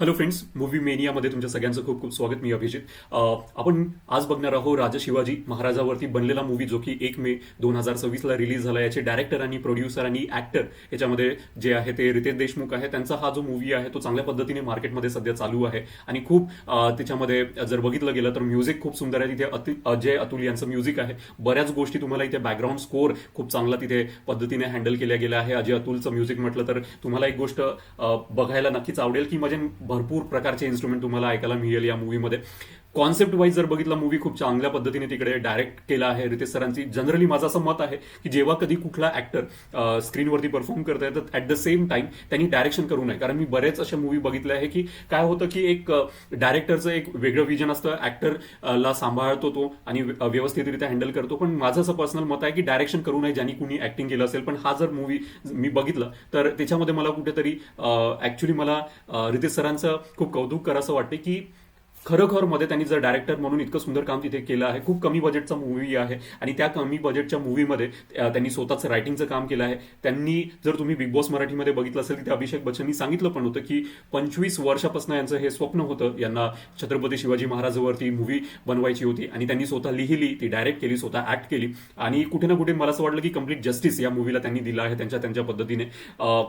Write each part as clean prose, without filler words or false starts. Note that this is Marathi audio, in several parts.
हॅलो फ्रेंड्स, मूवी मेनियामध्ये तुमच्या सगळ्यांचं खूप खूप स्वागत. मी अभिजित. आपण आज बघणार आहोत राजा शिवाजी महाराजावरती बनलेला मूवी, जो की 1 मे 2026ला रिलीज झाला. याचे डायरेक्टर आणि प्रोड्युसर आणि ऍक्टर याच्यामध्ये जे आहे ते रितेश देशमुख आहे. त्यांचा हा जो मूवी आहे तो चांगल्या पद्धतीने मार्केटमध्ये सध्या चालू आहे आणि खूप त्याच्यामध्ये जर बघितलं गेलं तर म्युझिक खूप सुंदर आहे. तिथे अजय अतुल यांचं म्युझिक आहे. बऱ्याच गोष्टी तुम्हाला इथे बॅकग्राऊंड स्कोर खूप चांगला तिथे पद्धतीने हँडल केल्या गेला आहे. अजय अतुलचं म्युझिक म्हटलं तर तुम्हाला एक गोष्ट बघायला नक्कीच आवडेल की म्हणजे भरपूर प्रकारचे इन्स्ट्रुमेंट तुम्हाला ऐकायला मिळेल या मूवीमध्ये. कॉन्सेप्ट वाईज जर बघितला, मूवी खूप चांगल्या पद्धतीने तिकडे डायरेक्ट केला आहे रितेश सरांची. जनरली माझं असं मत आहे की जेव्हा कधी कुठला ऍक्टर स्क्रीनवरती परफॉर्म करत आहे तर ऍट द सेम टाइम त्यांनी डायरेक्शन करू नये. कारण मी बरेच अशा मूवी बघितले आहे की काय होतं की एक डायरेक्टरचं एक वेगळं विजन असतं, ऍक्टरला सांभाळतो तो आणि व्यवस्थितरित्या हँडल करतो. पण माझं असं पर्सनल मत आहे की डायरेक्शन करू नये ज्यांनी कुणी ऍक्टिंग केलं असेल. पण हा जर मूवी मी बघितलं तर त्याच्यामध्ये मला कुठेतरी ऍक्च्युली मला रितेश सरांचं खूप कौतुक करावं वाटते की खरोखर मध्ये त्यांनी जर डायरेक्टर म्हणून इतकं सुंदर काम तिथे केलं आहे. खूप कमी बजेटचा मूवी आहे आणि त्या कमी बजेटच्या मूवीमध्ये त्यांनी स्वतःचं रायटिंगचं काम केलं आहे. त्यांनी जर तुम्ही बिग बॉस मराठीमध्ये बघितलं असेल तिथे अभिषेक बच्चननी सांगितलं पण होतं की 25 वर्षापासून यांचं हे स्वप्न होतं, यांना छत्रपती शिवाजी महाराजांवरती मूवी बनवायची होती आणि त्यांनी स्वतः लिहिली, ती डायरेक्ट केली, स्वतः ऍक्ट केली आणि कुठे ना कुठे मला असं वाटलं की कम्प्लीट जस्टिस या मूवीला त्यांनी दिलं आहे त्यांच्या पद्धतीने.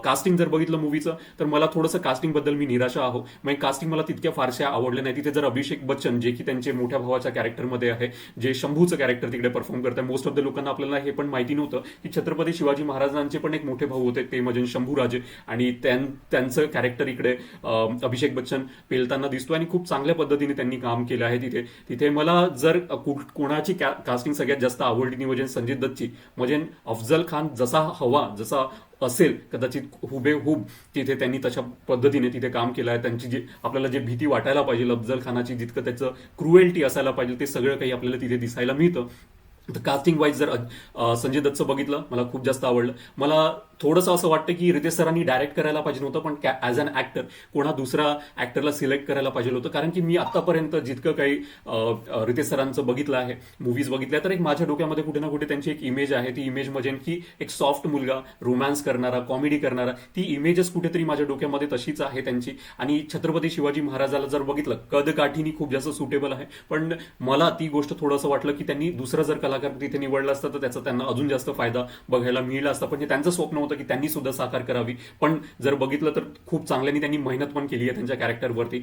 कास्टिंग जर बघितलं मूवीचं तर मला थोडंसं कास्टिंग बद्दल मी निराशा आहो. म्हणजे कास्टिंग मला तितक्या फारशा आवडल्या नाही. तिथे जर अभिषेक बच्चन जे की त्यांचे मोठ्या भावाच्या कॅरेक्टरमध्ये आहे, जे शंभूचं कॅरेक्टर तिकडे परफॉर्म करतात. मोस्ट ऑफ द लोकांना आपल्याला हे पण माहिती नव्हतं की छत्रपती शिवाजी महाराजांचे पण एक मोठे भाऊ होते, ते म्हणजे शंभूराजे, आणि त्यांचं कॅरेक्टर इकडे अभिषेक बच्चन पेलताना दिसतो आणि खूप चांगल्या पद्धतीने त्यांनी काम केलं आहे. तिथे मला जर कोणाची कास्टिंग सगळ्यात जास्त आवडली म्हणजे संजय दत्तची. म्हणजे अफजल खान जसा हवा, जसा असेल कदाचित हुबेहूब तिथे त्यांनी तशा पद्धतीने तिथे काम केलं आहे. त्यांची जी आपल्याला जे भीती वाटायला पाहिजे अफजल खानाची, जितकं त्याचं क्रुएल्टी असायला पाहिजे, ते सगळं काही आपल्याला तिथे दिसायला मिळतं. तर कास्टिंग वाईज जर संजय दत्तचं बघितलं, मला खूप जास्त आवडलं. मला थोडंसं असं वाटतं की रितेश सरांनी डायरेक्ट करायला पाहिजे नव्हतं, पण ॲज अन ऍक्टर कोणा दुसरा ऍक्टरला सिलेक्ट करायला पाहिजे होतं. कारण की मी आतापर्यंत जितकं काही रितेश सरांचं बघितलं आहे, मूवीज बघितल्या, तर एक माझ्या डोक्यामध्ये कुठे ना कुठे त्यांची एक इमेज आहे. ती इमेज म्हणजे की एक सॉफ्ट मुलगा, रोमॅन्स करणारा, कॉमेडी करणारा, ती इमेजच कुठेतरी माझ्या डोक्यामध्ये तशीच आहे त्यांची. आणि छत्रपती शिवाजी महाराजाला जर बघितलं, कदकाठीनी खूप जास्त सुटेबल आहे. पण मला ती गोष्ट थोडंसं वाटलं की त्यांनी दुसरा जर कलाकार तिथे निवडला असता तर त्याचा त्यांना अजून जास्त फायदा बघायला मिळाला असता. पण त्यांचं स्वप्न होतं की त्यांनी सुद्धा साकार करावी. पण जर बघितलं तर खूप चांगल्याने त्यांनी मेहनत पण केली आहे त्यांच्या कॅरेक्टरवरती.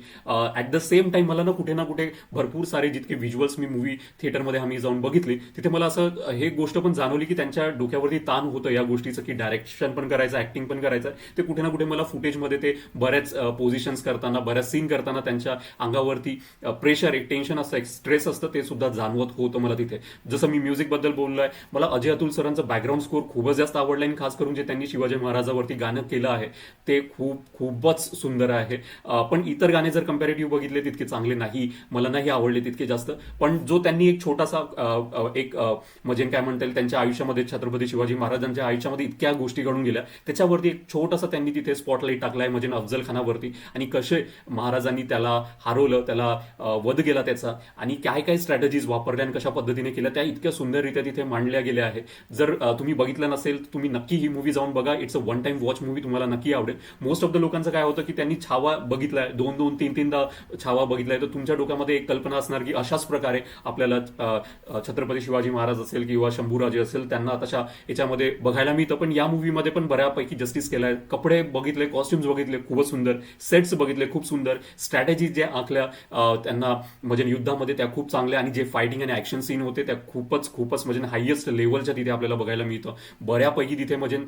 ऍट द सेम टाइम मला ना कुठे भरपूर सारे जितके व्हिज्युअल्स मी मूवी थिएटरमध्ये आम्ही जाऊन बघितली, तिथे मला असं हे गोष्ट पण जाणवली की त्यांच्या डोक्यावरती ताण होतं या गोष्टीचं की डायरेक्शन पण करायचं, ऍक्टिंग पण करायचं. ते कुठे ना कुठे मला फुटेजमध्ये ते बऱ्याच पोझिशन्स करताना, बऱ्याच सीन करताना त्यांच्या अंगावरती प्रेशर, एक टेन्शन असतं, एक स्ट्रेस असतं, ते सुद्धा जाणवत होतं मला तिथे. जसं मी म्युझिक बद्दल बोललोय, मला अजय अतुल सरांचं बॅकग्राऊंड स्कोर खूपच जास्त आवडलं आणि खास करून जे त्यांनी शिवाजी महाराजावरती गाणं केलं आहे ते खूपच सुंदर आहे. पण इतर गाणे जर कम्पॅरेटिव्ह बघितले तितके चांगले नाही, मला नाही आवडले तितके जास्त. पण जो त्यांनी एक छोटासा एक म्हणजे काय म्हणता येईल, त्यांच्या आयुष्यामध्ये छत्रपती शिवाजी महाराजांच्या आयुष्यामध्ये इतक्या गोष्टी घडून गेल्या, त्याच्यावरती एक छोटासा त्यांनी तिथे स्पॉटलाईट टाकलाय म्हणजे अफजल खानावरती, आणि कसे महाराजांनी त्याला हरवलं, त्याला वध केला त्याचा, आणि काय काय स्ट्रॅटेजीज वापरल्या आणि कशा पद्धतीने केल्या, त्या इतक्या सुंदररित्या तिथे मांडल्या गेल्या आहे. जर तुम्ही बघितलं नसेल तर तुम्ही नक्की ही मूवी जाऊन बघा. It's a one time watch movie, तुम्हाला नक्की आवडेल. मोस्ट ऑफ द लोकांचं काय होतं की त्यांनी छावा बघितलाय, 2-3दा छावा बघितलाय, तर तुमच्या डोक्यामध्ये एक कल्पना असणार की अशाच प्रकारे आपल्याला छत्रपती शिवाजी महाराज असेल किंवा शंभूराजे असेल त्यांना तशा याच्यामध्ये बघायला मिळतं. पण या मूवीमध्ये पण बऱ्यापैकी जस्टिस केलाय. कपडे बघितले, कॉस्ट्युम्स बघितले, खूपच सुंदर, सेट्स बघितले खूप सुंदर, स्ट्रॅटेजी जे आखल्या त्यांना म्हणजे युद्धामध्ये त्या खूप चांगल्या, आणि जे फायटिंग आणि ऍक्शन सीन होते त्या खूपच म्हणजे हायएस्ट लेवलच्या तिथे आपल्याला बघायला मिळतं. बऱ्यापैकी तिथे म्हणजे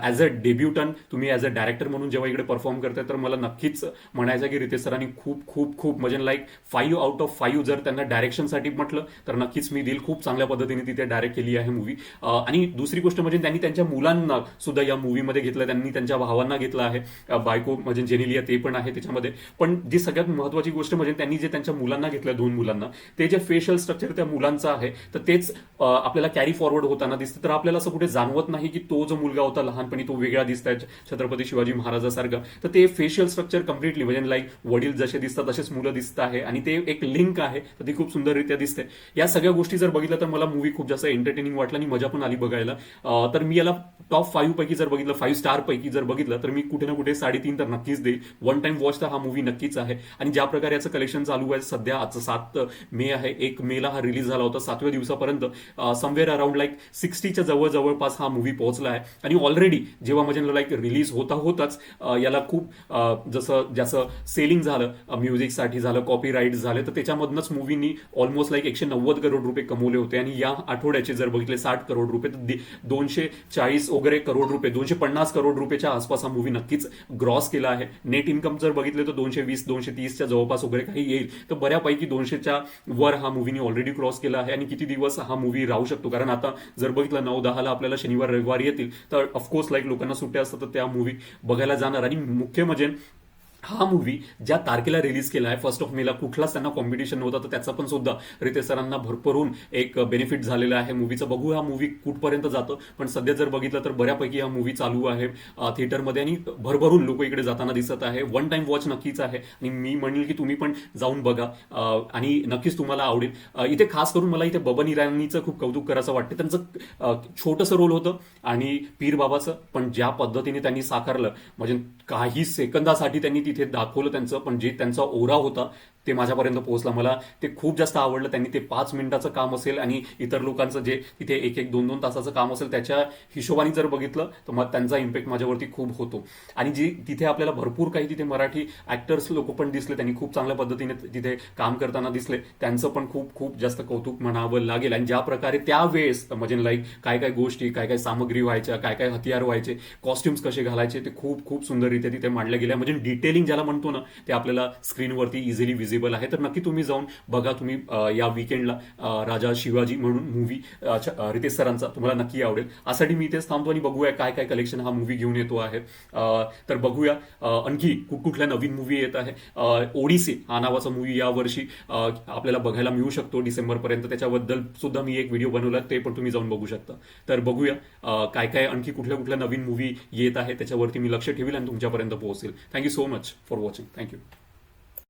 ऍज अ डेब्युटन तुम्ही ऍज अ डायरेक्टर म्हणून जेव्हा इकडे परफॉर्म करताय, तर मला नक्कीच म्हणायचं की रितेश सरांनी खूप म्हणजे लाईक 5 आउट ऑफ 5 जर त्यांना डायरेक्शनसाठी म्हटलं तर नक्कीच मी देईल. खूप चांगल्या पद्धतीने तिथे डायरेक्ट केली आहे मूवी. आणि दुसरी गोष्ट म्हणजे त्यांनी त्यांच्या मुलांना सुद्धा या मूवीमध्ये घेतलं, त्यांनी त्यांच्या भावांना घेतलं आहे. बायको म्हणजे जेनेलिया ते पण आहे त्याच्यामध्ये. पण जी सगळ्यात महत्वाची गोष्ट म्हणजे त्यांनी जे त्यांच्या मुलांना घेतलं, 2 मुलांना, ते जे फेशियल स्ट्रक्चर त्या मुलांचं आहे तर तेच आपल्याला कॅरी फॉरवर्ड होताना दिसतं. तर आपल्याला असं कुठे जाणवत नाही की तो जो मुलगा होता लहानपणी तो वेगळा दिसताय छत्रपती शिवाजी महाराजासारखा, तर ते फेशियल स्ट्रक्चर कम्प्लिटली म्हणजे लाईक वडील जसे दिसतात तसेच मुलं दिसत आहे आणि ते एक लिंक आहे, तर ती खूप सुंदररित्या दिसते. या सगळ्या गोष्टी जर बघितलं तर मला मूवी खूप जास्त एंटरटेनिंग वाटला आणि मजा पण आली बघायला. तर मी याला टॉप 5 पैकी जर बघितलं, 5 स्टार पैकी जर बघितलं तर मी कुठे ना कुठे 3.5 तर नक्कीच देईल. वन टाइम वॉच तर हा मूवी नक्कीच आहे. आणि ज्या प्रकारे याचं कलेक्शन चालू आहे सध्या, आजचं 7 मे आहे, 1 मेला हा रिलीज झाला होता, 7व्या दिवसापर्यंत समवेअर अराउंड लाईक 60च्या जवळपास हा मूवी पोहोचला आहे. आणि ऑलरेडी जेव्हा म्हणजे लाईक रिलीज होताच याला खूप जसं सेलिंग झालं, म्युझिकसाठी झालं, कॉपीराईट झाले, तर त्याच्यामधनच मूवीनी ऑलमोस्ट लाईक 190 करोड रुपये कमवले होते. आणि या आठवड्याचे जर बघितले 60 करोड रुपये, तर 240 वगैरे करोड रुपये, 250 करोड रुपयाच्या आसपास हा मूवी नक्कीच ग्रॉस केला आहे. नेट इन्कम जर बघितले तर 220-230च्या जवळपास वगैरे काही येईल, तर बऱ्यापैकी 200च्या वर हा मूवीनी ऑलरेडी क्रॉस केला आहे. आणि किती दिवस हा मूवी राहू शकतो, कारण आता जर बघितलं 9-10ला आपल्याला शनिवार रविवार येतील, तर ऑफकोर्स लाईक लोकांना सुट्ट्या असतात, तर त्या मूवी बघायला जाणार. आणि मुख्य म्हणजे हा मूवी ज्या तारखेला रिलीज केला आहे 1 मेला, कुठलाच त्यांना कॉम्पिटिशन नव्हता, तर त्याचा पण सुद्धा रितेश सरांना भरभरून एक बेनिफिट झालेला आहे मूवीचं. बघू हा मूवी कुठपर्यंत जातो, पण सध्या जर बघितलं तर बऱ्यापैकी हा मूवी चालू आहे थिएटरमध्ये आणि भरभरून लोक इकडे जाताना दिसत आहे. वन टाइम वॉच नक्कीच आहे आणि मी म्हणेल की तुम्ही पण जाऊन बघा आणि नक्कीच तुम्हाला आवडेल. इथे खास करून मला इथे बबन इराणीचं खूप कौतुक करायचं वाटतं. त्यांचं छोटंसं रोल होतं आणि पीर बाबाचं, पण ज्या पद्धतीने त्यांनी साकारलं म्हणजे काही सेकंदासाठी त्यांनी तिथे दाखवलं त्यांचं, पण जे त्यांचा ओरा होता ते माझ्यापर्यंत पोहोचला. मला ते खूप जास्त आवडलं. त्यांनी ते 5 मिनिटाचं काम असेल आणि इतर लोकांचं जे तिथे 1-2 तासाचं काम असेल त्याच्या हिशोबाने जर बघितलं तर मग त्यांचा इम्पॅक्ट माझ्यावरती खूप होतो. आणि जी तिथे आपल्याला भरपूर काही तिथे मराठी ऍक्टर्स लोक पण दिसले, त्यांनी खूप चांगल्या पद्धतीने तिथे काम करताना दिसले, त्यांचं पण खूप खूप जास्त कौतुक म्हणावं लागेल. आणि ज्या प्रकारे त्यावेळेस म्हणजे लाईक काय काय गोष्टी, काय काय सामग्री व्हायच्या, काय काय हथियार व्हायचे, कॉस्ट्युम्स कसे घालायचे, ते खूप खूप सुंदररित्या तिथे मांडल्या गेल्या. म्हणजे डिटेलिंग ज्याला म्हणतो ना, ते आपल्याला स्क्रीनवरती इझिली विजिबल आहे. तर नक्की तुम्ही जाऊन बघा. तुम्ही या विकेंडला राजा शिवाजी म्हणून मूवी रितेश सरांचा तुम्हाला नक्की आवडेल. यासाठी मी इथेच थांबतो आणि बघूया काय काय कलेक्शन हा मूवी घेऊन येतो आहे. तर बघूया आणखी कुठल्या नवीन मूवी येत आहे. ओडिसी हा नावाचा मूवी यावर्षी आपल्याला बघायला मिळू शकतो डिसेंबरपर्यंत. त्याच्याबद्दल सुद्धा मी एक व्हिडिओ बनवला, ते पण तुम्ही जाऊन बघू शकता. तर बघूया काय काय आणखी कुठल्या नवीन मूवी येत आहे, त्याच्यावरती मी लक्ष ठेवेल आणि तुमच्यापर्यंत पोहोचेल. Thank you so much for watching. Thank you.